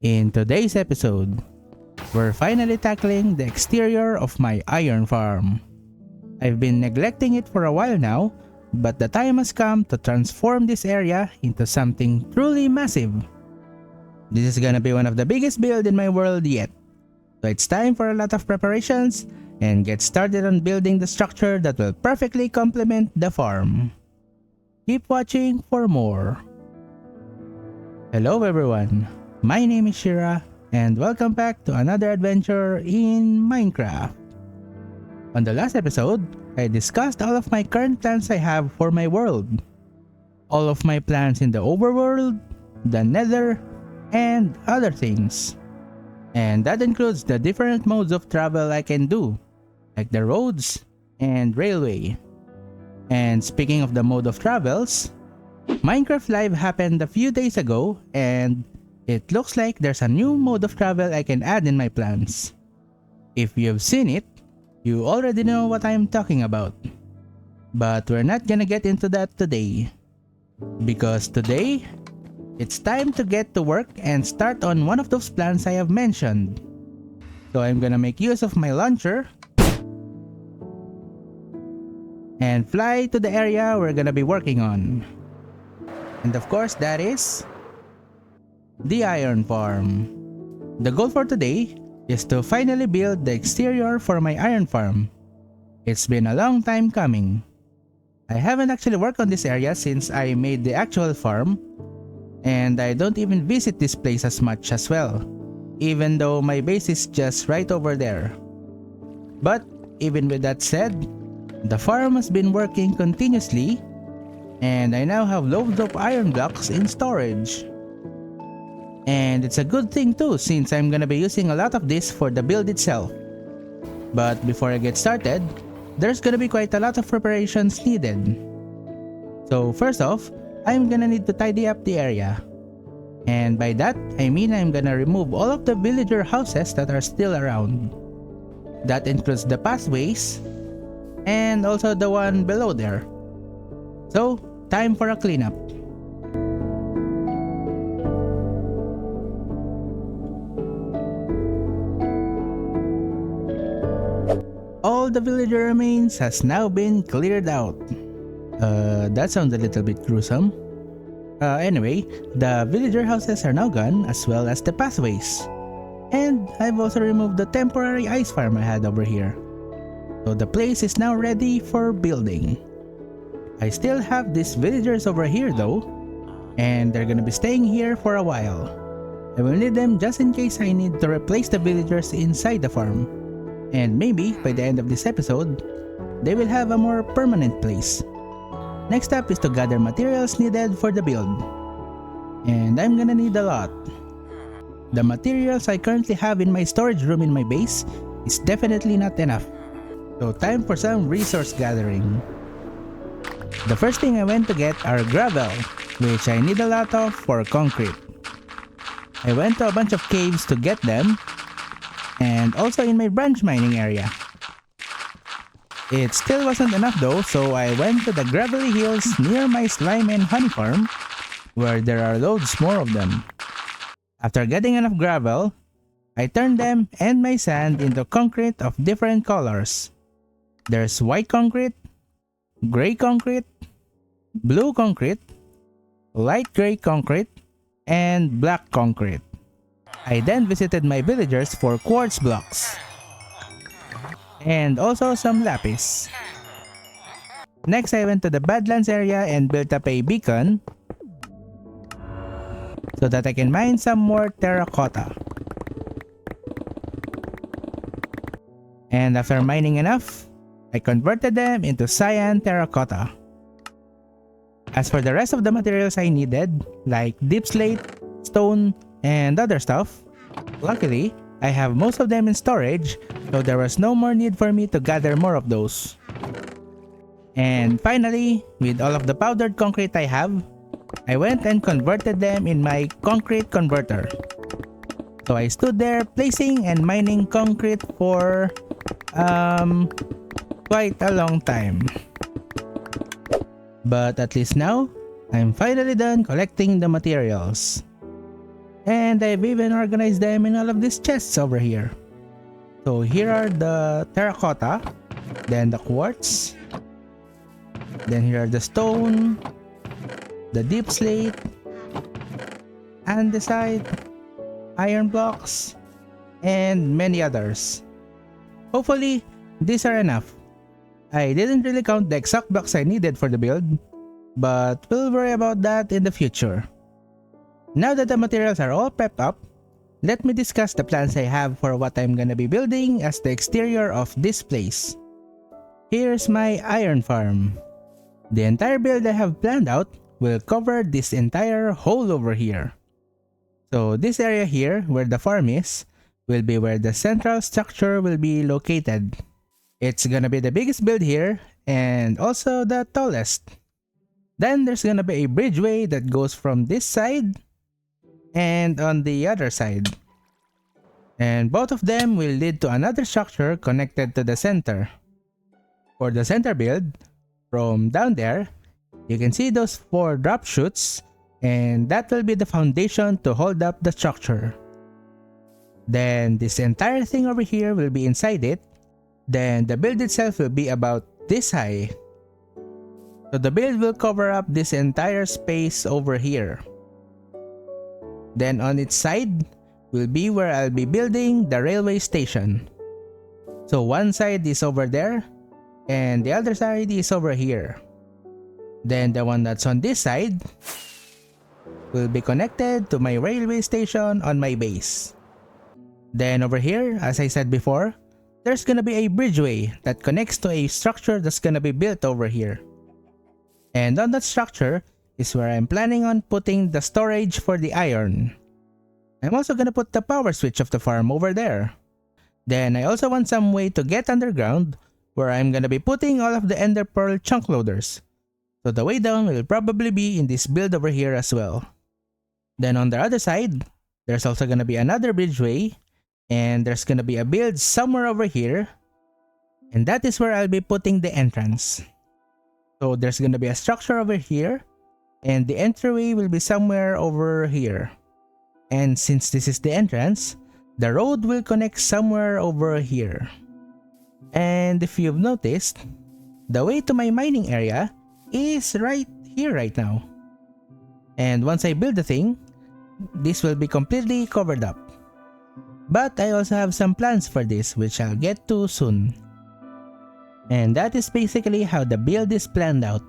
In today's episode, we're finally tackling the exterior of my iron farm. I've been neglecting it for a while now, but the time has come to transform this area into something truly massive. This is gonna be one of the biggest builds in my world yet. So it's time for a lot of preparations and get started on building the structure that will perfectly complement the farm. Keep watching for more. Hello everyone, my name is Shira and welcome back to another adventure in Minecraft. On the last episode, I discussed all of my current plans I have for my world. All of my plans in the overworld, the nether, and other things. And that includes the different modes of travel I can do, like the roads and railway. And speaking of the mode of travels, Minecraft Live happened a few days ago and it looks like there's a new mode of travel I can add in my plans. If you've seen it, you already know what I'm talking about. But we're not gonna get into that today. Because today, it's time to get to work and start on one of those plans I have mentioned. So I'm gonna make use of my launcher and fly to the area we're gonna be working on. And of course that is the iron farm. The goal for today is to finally build the exterior for my iron farm. It's been a long time coming. I haven't actually worked on this area since I made the actual farm, and I don't even visit this place as much as well, even though my base is just right over there. But even with that said, the farm has been working continuously, and I now have loads of iron blocks in storage. And it's a good thing too, since I'm gonna be using a lot of this for the build itself. But before I get started, there's gonna be quite a lot of preparations needed. So first off, I'm gonna need to tidy up the area. And by that, I mean I'm gonna remove all of the villager houses that are still around. That includes the pathways, and also the one below there. So, time for a cleanup. All the villager remains has now been cleared out. That sounds a little bit gruesome. Anyway, the villager houses are now gone as well as the pathways. And I've also removed the temporary ice farm I had over here. So the place is now ready for building. I still have these villagers over here though, and they're gonna be staying here for a while. I will need them just in case I need to replace the villagers inside the farm. And maybe by the end of this episode, they will have a more permanent place. Next up is to gather materials needed for the build. And I'm gonna need a lot. The materials I currently have in my storage room in my base is definitely not enough. So time for some resource gathering. The first thing I went to get are gravel, which I need a lot of for concrete. I went to a bunch of caves to get them, and also in my branch mining area. It still wasn't enough though, so I went to the gravelly hills near my slime and honey farm, where there are loads more of them. After getting enough gravel, I turned them and my sand into concrete of different colors. There's white concrete, gray concrete, blue concrete, light gray concrete, and black concrete. I then visited my villagers for quartz blocks and also some lapis. Next, I went to the Badlands area and built up a beacon so that I can mine some more terracotta. And after mining enough, I converted them into cyan terracotta. As for the rest of the materials I needed, like deep slate, stone, and other stuff, luckily, I have most of them in storage, so there was no more need for me to gather more of those. And finally, with all of the powdered concrete I have, I went and converted them in my concrete converter. So I stood there placing and mining concrete for quite a long time. But at least now, I'm finally done collecting the materials. And I've even organized them in all of these chests over here. So here are the terracotta, then the quartz, then here are the stone, the deep slate, andesite, iron blocks, and many others. Hopefully, these are enough. I didn't really count the exact blocks I needed for the build, but we'll worry about that in the future. Now that the materials are all prepped up, let me discuss the plans I have for what I'm gonna be building as the exterior of this place. Here's my iron farm. The entire build I have planned out will cover this entire hole over here. So this area here, where the farm is, will be where the central structure will be located. It's gonna be the biggest build here, and also the tallest. Then there's gonna be a bridgeway that goes from this side and on the other side. And both of them will lead to another structure connected to the center. For the center build, from down there, you can see those 4 drop chutes, and that will be the foundation to hold up the structure. Then this entire thing over here will be inside it. Then the build itself will be about this high. So the build will cover up this entire space over here. Then on its side will be where I'll be building the railway station. So one side is over there, and the other side is over here. Then the one that's on this side will be connected to my railway station on my base. Then over here, as I said before, there's gonna be a bridgeway that connects to a structure that's gonna be built over here. And on that structure is where I'm planning on putting the storage for the iron. I'm also gonna put the power switch of the farm over there. Then I also want some way to get underground where I'm gonna be putting all of the ender pearl chunk loaders. So the way down will probably be in this build over here as well. Then on the other side, there's also gonna be another bridgeway, and there's gonna be a build somewhere over here, and that is where I'll be putting the entrance. So there's gonna be a structure over here, and the entryway will be somewhere over here. And since this is the entrance, the road will connect somewhere over here. And if you've noticed, the way to my mining area is right here right now. And once I build the thing, this will be completely covered up. But I also have some plans for this which I'll get to soon. And that is basically how the build is planned out.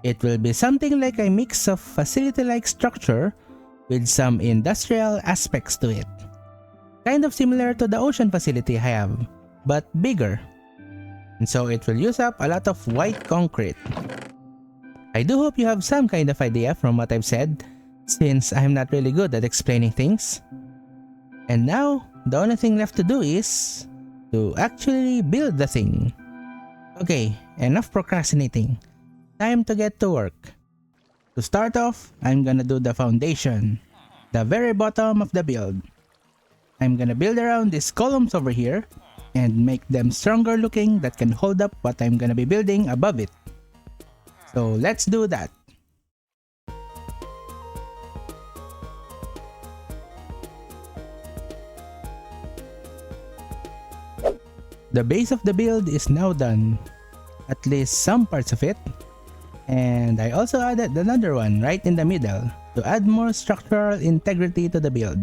It will be something like a mix of facility-like structure with some industrial aspects to it. Kind of similar to the ocean facility I have, but bigger. And so it will use up a lot of white concrete. I do hope you have some kind of idea from what I've said, since I'm not really good at explaining things. And now, the only thing left to do is to actually build the thing. Okay, enough procrastinating. Time to get to work. To start off, I'm gonna do the foundation, the very bottom of the build. I'm gonna build around these columns over here and make them stronger looking that can hold up what I'm gonna be building above it. So let's do that. The base of the build is now done, at least some parts of it, and I also added another one right in the middle to add more structural integrity to the build.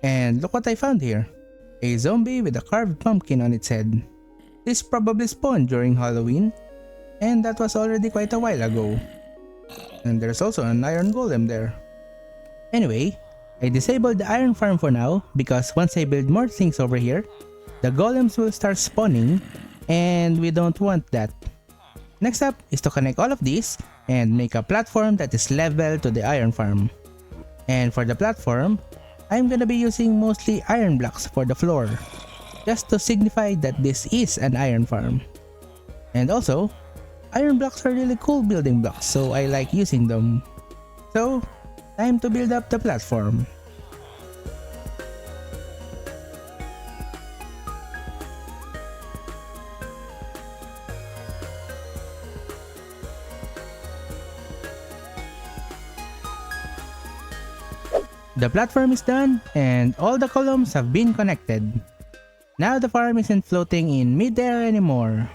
And look what I found here, a zombie with a carved pumpkin on its head. This probably spawned during Halloween, and that was already quite a while ago. And there's also an iron golem there. Anyway, I disabled the iron farm for now because once I build more things over here, the golems will start spawning, and we don't want that. Next up is to connect all of these and make a platform that is level to the iron farm. And for the platform, I'm gonna be using mostly iron blocks for the floor, just to signify that this is an iron farm. And also, iron blocks are really cool building blocks, so I like using them. So, time to build up the platform. The platform is done and all the columns have been connected. Now the farm isn't floating in mid-air anymore.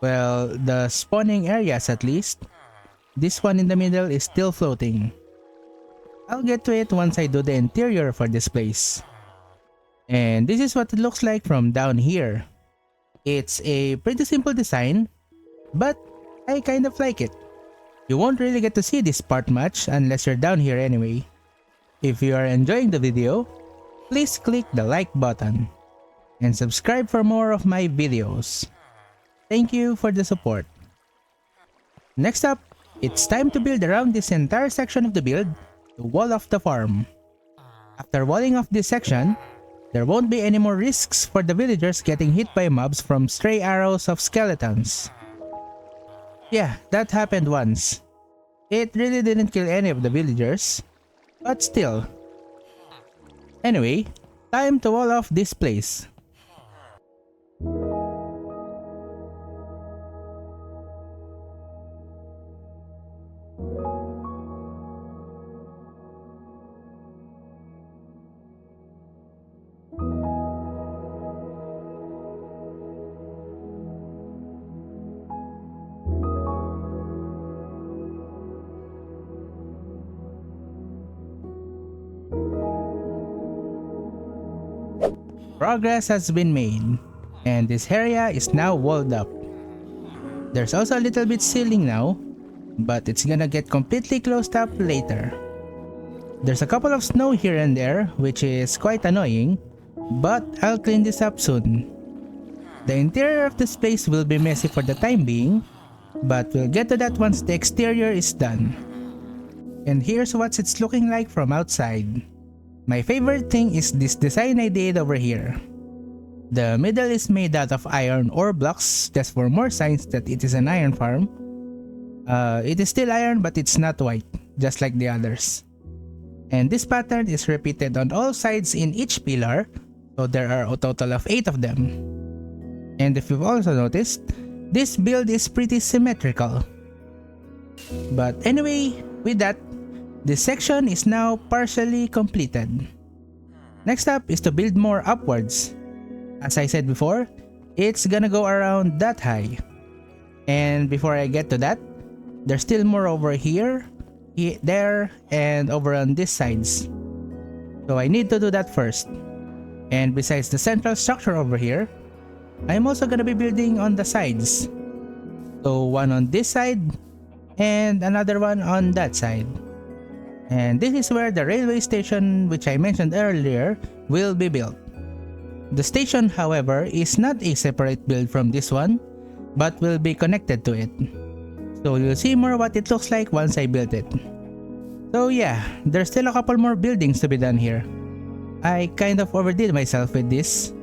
Well, the spawning areas at least. This one in the middle is still floating. I'll get to it once I do the interior for this place. And this is what it looks like from down here. It's a pretty simple design, but I kind of like it. You won't really get to see this part much unless you're down here anyway. If you are enjoying the video, please click the like button and subscribe for more of my videos. Thank you for the support. Next up, it's time to build around this entire section of the build to wall off the farm. After walling off this section, there won't be any more risks for the villagers getting hit by mobs from stray arrows of skeletons. Yeah, that happened once. It really didn't kill any of the villagers, but still. Anyway, time to wall off this place. Progress has been made, and this area is now walled up. There's also a little bit ceiling now, but it's gonna get completely closed up later. There's a couple of snow here and there, which is quite annoying, but I'll clean this up soon. The interior of this place will be messy for the time being, but we'll get to that once the exterior is done. And here's what it's looking like from outside. My favorite thing is this design I did over here. The middle is made out of iron ore blocks just for more signs that it is an iron farm. It is still iron but it's not white, just like the others. And this pattern is repeated on all sides in each pillar, so there are a total of 8 of them. And if you've also noticed, this build is pretty symmetrical. But anyway, with that, this section is now partially completed. Next up is to build more upwards. As I said before, it's gonna go around that high. And before I get to that, there's still more over here, there, and over on these sides. So I need to do that first. And besides the central structure over here, I'm also gonna be building on the sides. So one on this side, and another one on that side. And this is where the railway station, which I mentioned earlier, will be built. The station, however, is not a separate build from this one, but will be connected to it. So you'll see more what it looks like once I build it. So yeah, there's still a couple more buildings to be done here. I kind of overdid myself with this,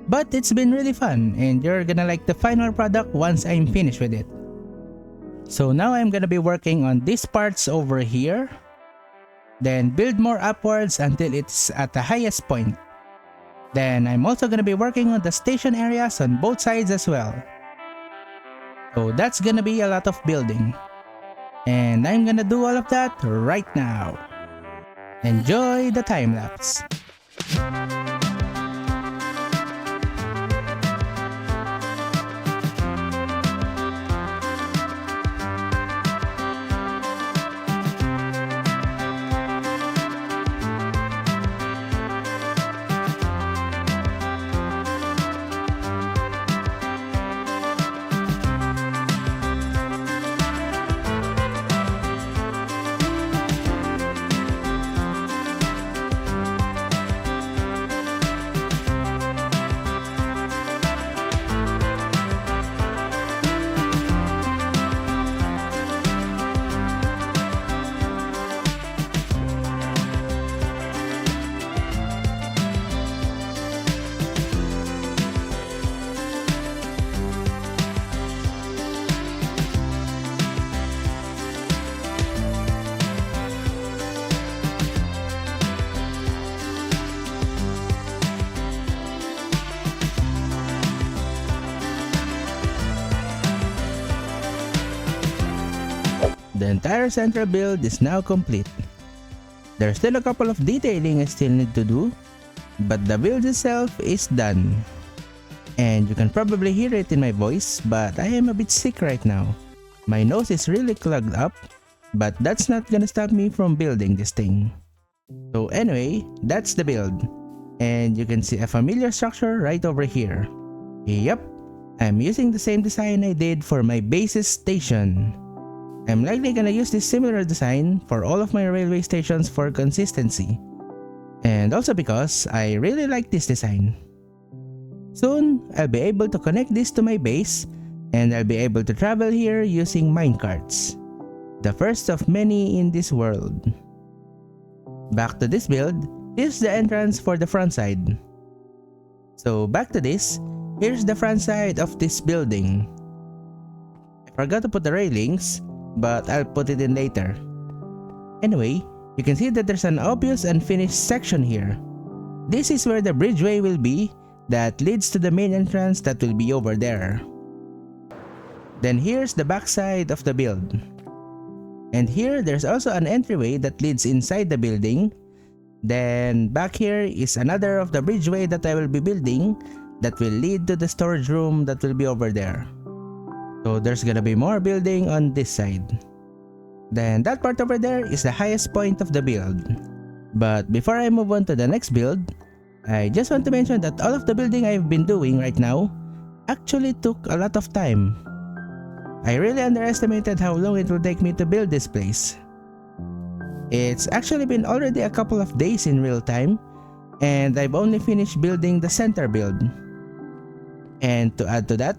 but it's been really fun and you're gonna like the final product once I'm finished with it. So now I'm gonna be working on these parts over here. Then build more upwards until it's at the highest point. Then I'm also gonna be working on the station areas on both sides as well. So that's gonna be a lot of building. And I'm gonna do all of that right now. Enjoy the time lapse. The entire central build is now complete. There's still a couple of detailing I still need to do, but the build itself is done. And you can probably hear it in my voice, but I am a bit sick right now. My nose is really clogged up, but that's not gonna stop me from building this thing. So anyway, that's the build. And you can see a familiar structure right over here. Yep, I'm using the same design I did for my base's station. I'm likely gonna use this similar design for all of my railway stations for consistency. And also because I really like this design. Soon, I'll be able to connect this to my base, and I'll be able to travel here using minecarts. The first of many in this world. Back to this build, here's the entrance for the front side. So back to this, here's the front side of this building. I forgot to put the railings, but I'll put it in later. Anyway, you can see that there's an obvious unfinished section here. This is where the bridgeway will be that leads to the main entrance that will be over there. Then here's the back side of the build. And here there's also an entryway that leads inside the building. Then back here is another of the bridgeway that I will be building that will lead to the storage room that will be over there. So there's gonna be more building on this side. Then that part over there is the highest point of the build. But before I move on to the next build, I just want to mention that all of the building I've been doing right now actually took a lot of time. I really underestimated how long it will take me to build this place. It's actually been already a couple of days in real time, and I've only finished building the center build. And to add to that,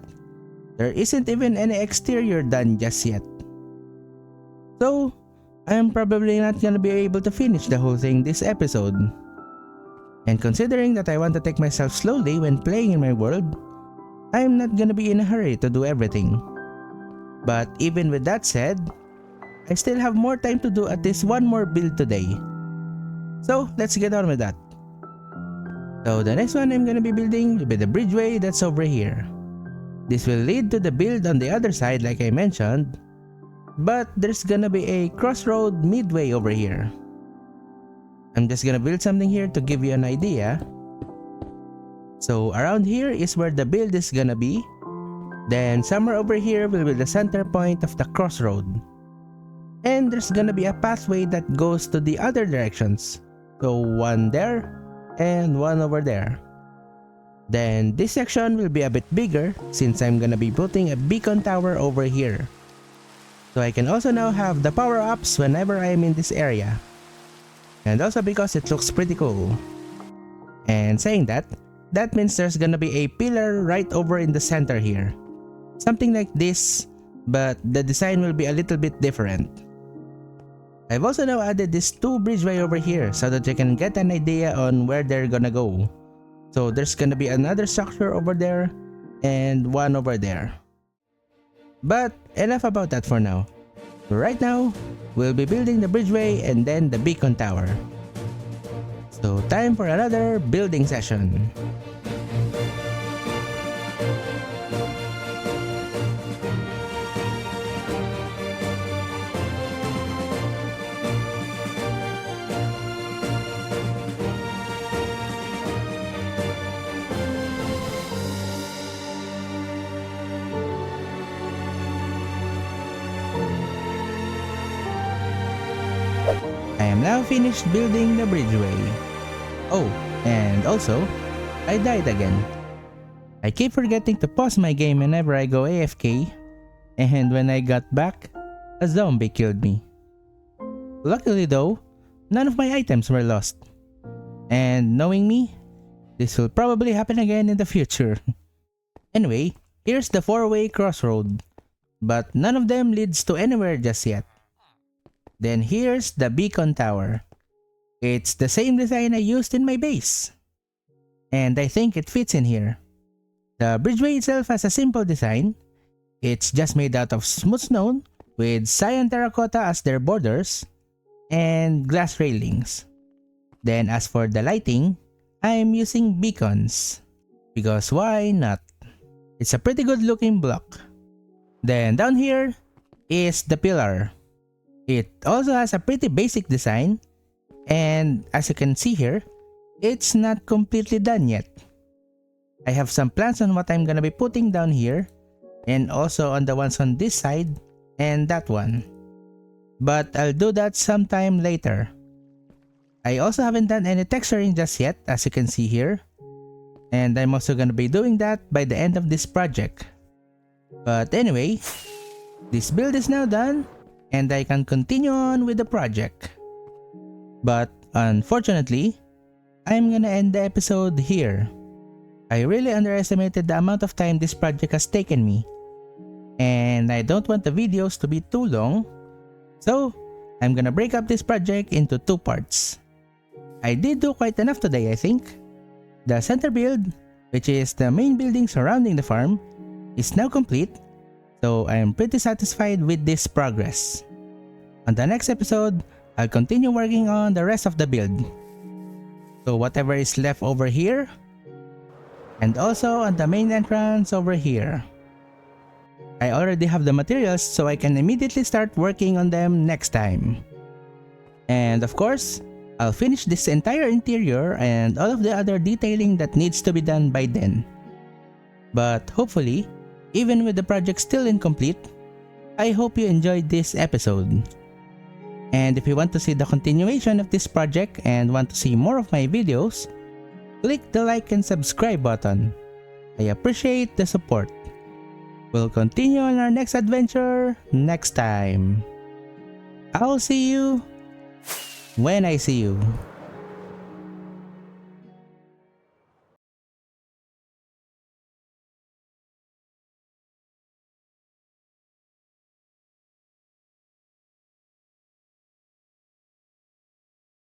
there isn't even any exterior done just yet. So, I'm probably not gonna be able to finish the whole thing this episode. And considering that I want to take myself slowly when playing in my world, I'm not gonna be in a hurry to do everything. But even with that said, I still have more time to do at least one more build today. So let's get on with that. So the next one I'm gonna be building will be the bridgeway that's over here. This will lead to the build on the other side like I mentioned, but there's gonna be a crossroad midway over here. I'm just gonna build something here to give you an idea. So around here is where the build is gonna be. Then somewhere over here will be the center point of the crossroad. And there's gonna be a pathway that goes to the other directions. So one there and one over there. Then this section will be a bit bigger since I'm gonna be putting a beacon tower over here. So I can also now have the power-ups whenever I am in this area. And also because it looks pretty cool. And saying that, that means there's gonna be a pillar right over in the center here. Something like this, but the design will be a little bit different. I've also now added this two bridgeway over here so that you can get an idea on where they're gonna go. So there's gonna be another structure over there and one over there. But enough about that for now. Right now, we'll be building the bridgeway and then the beacon tower. So time for another building session. I am now finished building the bridgeway. Oh, and also, I died again. I keep forgetting to pause my game whenever I go AFK, and when I got back, a zombie killed me. Luckily though, none of my items were lost. And knowing me, this will probably happen again in the future. Anyway, here's the four-way crossroad, but none of them leads to anywhere just yet. Then here's the beacon tower. It's the same design I used in my base. And I think it fits in here. The bridgeway itself has a simple design. It's just made out of smooth stone with cyan terracotta as their borders and glass railings. Then as for the lighting, I'm using beacons. Because why not? It's a pretty good looking block. Then down here is the pillar. It also has a pretty basic design. And as you can see here, it's not completely done yet. I have some plans on what I'm gonna be putting down here, and also on the ones on this side and that one. But I'll do that sometime later. I also haven't done any texturing just yet, as you can see here. And I'm also gonna be doing that by the end of this project. But anyway, this build is now done and I can continue on with the project. But unfortunately, I'm gonna end the episode here. I really underestimated the amount of time this project has taken me. And I don't want the videos to be too long. So, I'm gonna break up this project into 2 parts. I did do quite enough today, I think. The center build, which is the main building surrounding the farm, is now complete, so I am pretty satisfied with this progress. On the next episode, I'll continue working on the rest of the build. So whatever is left over here, and also on the main entrance over here. I already have the materials so I can immediately start working on them next time. And of course, I'll finish this entire interior and all of the other detailing that needs to be done by then. But hopefully, even with the project still incomplete, I hope you enjoyed this episode. And if you want to see the continuation of this project and want to see more of my videos, click the like and subscribe button. I appreciate the support. We'll continue on our next adventure next time. I'll see you when I see you.